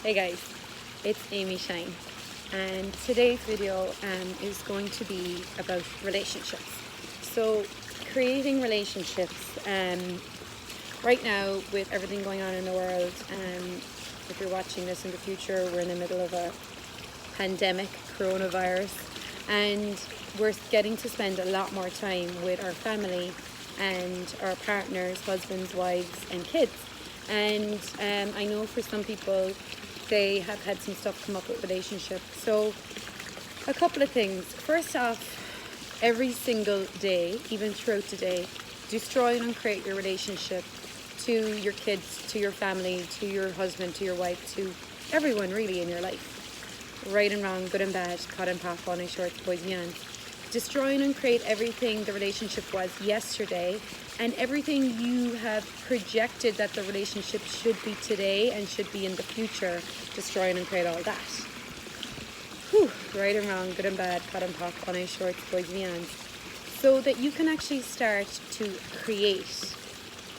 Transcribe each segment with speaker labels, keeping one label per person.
Speaker 1: Hey guys, it's Amy Shine, and today's video is going to be about relationships. So creating relationships right now with everything going on in the world, if you're watching this in the future, we're in the middle of a pandemic, coronavirus, and we're getting to spend a lot more time with our family and our partners, husbands, wives and kids. And I know for some people they have had some stuff come up with relationships. So a couple of things. First off, every single day, even throughout the day, destroy and create your relationship to your kids, to your family, to your husband, to your wife, to everyone really in your life. Right and wrong, good and bad, cut and pop, on and shorts, boys and yans. Destroy and create everything the relationship was yesterday and everything you have projected that the relationship should be today and should be in the future. Destroy and create all that. Whew, right and wrong, good and bad, cut and pop, on and shorts, boys and yans. So that you can actually start to create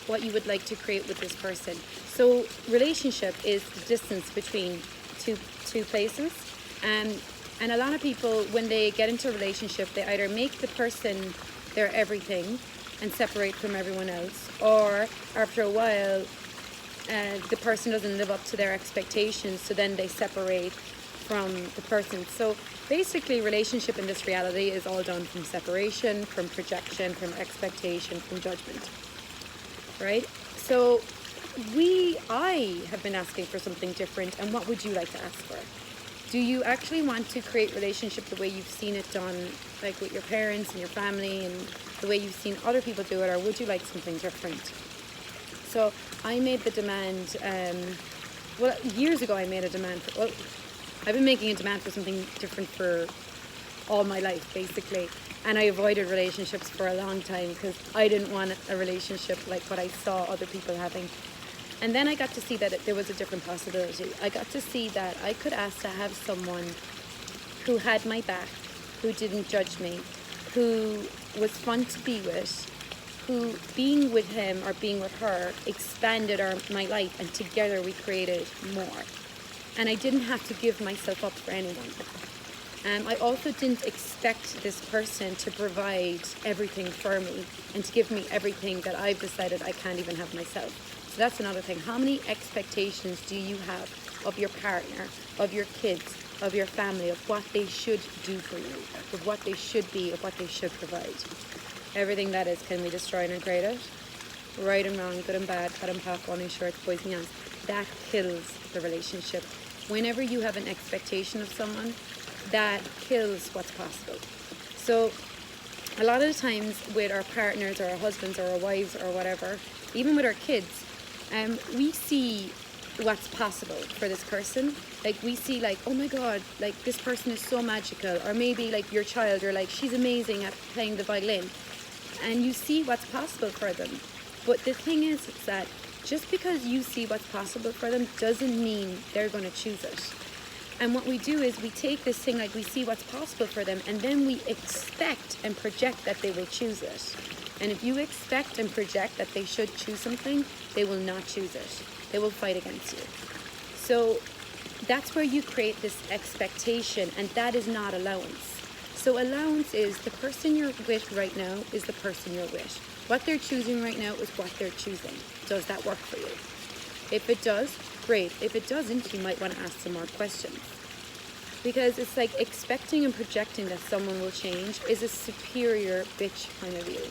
Speaker 1: what you would like to create with this person. So relationship is the distance between two places. And a lot of people, when they get into a relationship, they either make the person their everything and separate from everyone else, or after a while, the person doesn't live up to their expectations, so then they separate from the person. So basically, relationship in this reality is all done from separation, from projection, from expectation, from judgment, right? So I have been asking for something different, and what would you like to ask for? Do you actually want to create relationship the way you've seen it done, like with your parents and your family and the way you've seen other people do it, or would you like something different? So I made the demand, years ago I made a demand for, I've been making a demand for something different for all my life, basically. And I avoided relationships for a long time because I didn't want a relationship like what I saw other people having. And then I got to see that there was a different possibility. I got to see that I could ask to have someone who had my back, who didn't judge me, who was fun to be with, who being with him or being with her expanded my life, and together we created more. And I didn't have to give myself up for anyone. I also didn't expect this person to provide everything for me and to give me everything that I've decided I can't even have myself. So that's another thing. How many expectations do you have of your partner, of your kids, of your family, of what they should do for you, of what they should be, of what they should provide? Everything that is, can we destroy and create it? Right and wrong, good and bad, cut and pop, on and shorts, boys and yans. That kills the relationship. Whenever you have an expectation of someone, that kills what's possible. So a lot of the times with our partners or our husbands or our wives or whatever, even with our kids, we see what's possible for this person. Like we see like, oh my God, like this person is so magical. Or maybe like your child, you're like, she's amazing at playing the violin. And you see what's possible for them. But the thing is that just because you see what's possible for them doesn't mean they're going to choose it. And what we do is we take this thing, like we see what's possible for them, and then we expect and project that they will choose it. And if you expect and project that they should choose something, they will not choose it. They will fight against you. So that's where you create this expectation, and that is not allowance. So allowance is the person you're with right now is the person you're with. What they're choosing right now is what they're choosing. Does that work for you? If it does, great. If it doesn't, you might want to ask some more questions. Because it's like expecting and projecting that someone will change is a superior bitch point of view.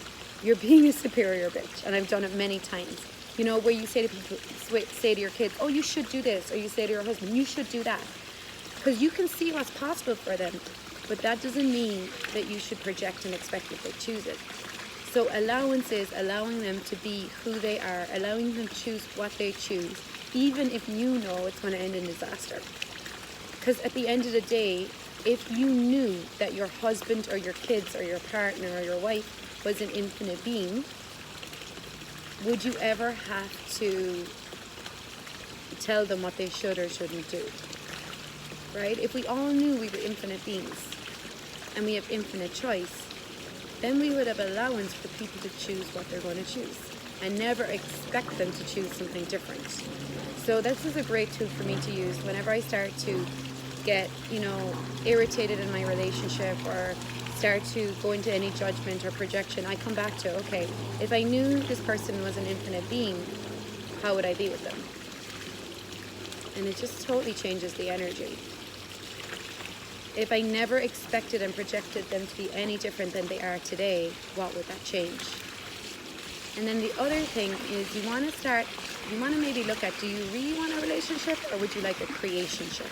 Speaker 1: You're being a superior bitch, and I've done it many times. You know, where you say to people, say to your kids, oh, you should do this, or you say to your husband, you should do that. Because you can see what's possible for them, but that doesn't mean that you should project and expect that they choose it. So allowance is allowing them to be who they are, allowing them to choose what they choose, even if you know it's going to end in disaster. Because at the end of the day, if you knew that your husband or your kids or your partner or your wife was an infinite being, would you ever have to tell them what they should or shouldn't do? Right? If we all knew we were infinite beings and we have infinite choice, then we would have allowance for people to choose what they're going to choose and never expect them to choose something different. So this is a great tool for me to use whenever I start to get, irritated in my relationship, or start to go into any judgment or projection. I come back to, okay, if I knew this person was an infinite being, how would I be with them? And it just totally changes the energy. If I never expected and projected them to be any different than they are today, what would that change? And then the other thing is you want to maybe look at, do you really want a relationship, or would you like a creationship?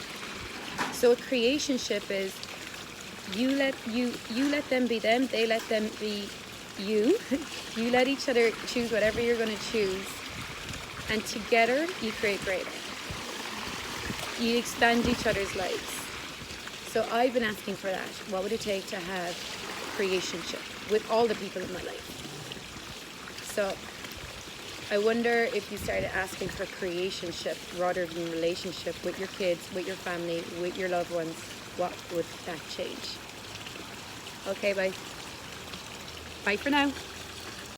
Speaker 1: So a creationship is you let them be them, they let them be you. You let each other choose whatever you're going to choose, and together you create greater. You expand each other's lives. So I've been asking for that. What would it take to have creationship with all the people in my life? So I wonder if you started asking for creationship rather than relationship with your kids, with your family, with your loved ones, what would that change? Okay, bye. Bye for now.